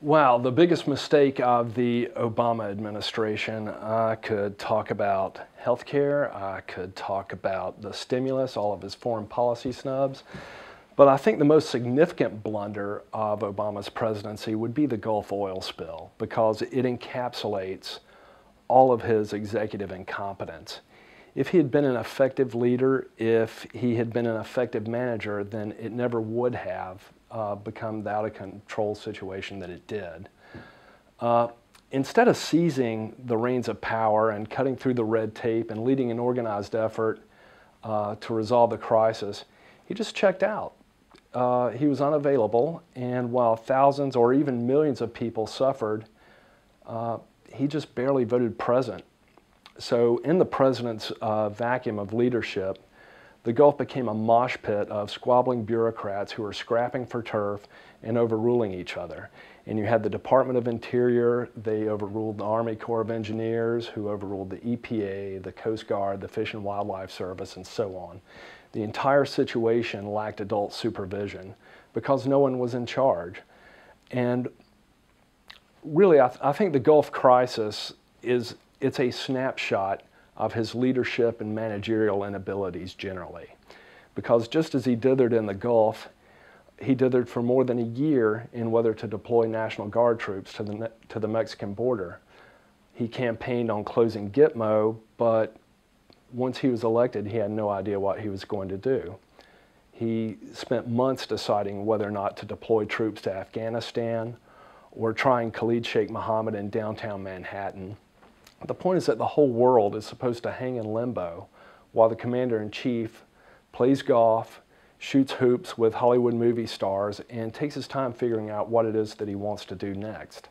Wow, the biggest mistake of the Obama administration, I could talk about healthcare, I could talk about the stimulus, all of his foreign policy snubs, but I think the most significant blunder of Obama's presidency would be the Gulf oil spill because it encapsulates all of his executive incompetence. If he had been an effective leader, if he had been an effective manager, then it never would have become the out-of-control situation that it did. Instead of seizing the reins of power and cutting through the red tape and leading an organized effort to resolve the crisis, he just checked out. He was unavailable, and while thousands or even millions of people suffered, he just barely voted present. So in the president's vacuum of leadership, the Gulf became a mosh pit of squabbling bureaucrats who were scrapping for turf and overruling each other. And you had the Department of Interior, they overruled the Army Corps of Engineers, who overruled the EPA, the Coast Guard, the Fish and Wildlife Service, and so on. The entire situation lacked adult supervision because no one was in charge. And really, I think the Gulf crisis it's a snapshot of his leadership and managerial inabilities generally. Because just as he dithered in the Gulf, he dithered for more than a year in whether to deploy National Guard troops to the Mexican border. He campaigned on closing Gitmo, but once he was elected, he had no idea what he was going to do. He spent months deciding whether or not to deploy troops to Afghanistan or trying Khalid Sheikh Mohammed in downtown Manhattan. The point is that the whole world is supposed to hang in limbo while the commander-in-chief plays golf, shoots hoops with Hollywood movie stars, and takes his time figuring out what it is that he wants to do next.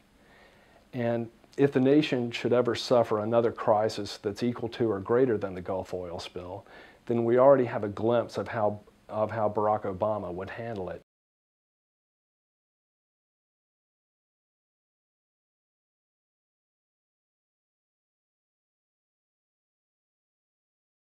And if the nation should ever suffer another crisis that's equal to or greater than the Gulf oil spill, then we already have a glimpse of how Barack Obama would handle it.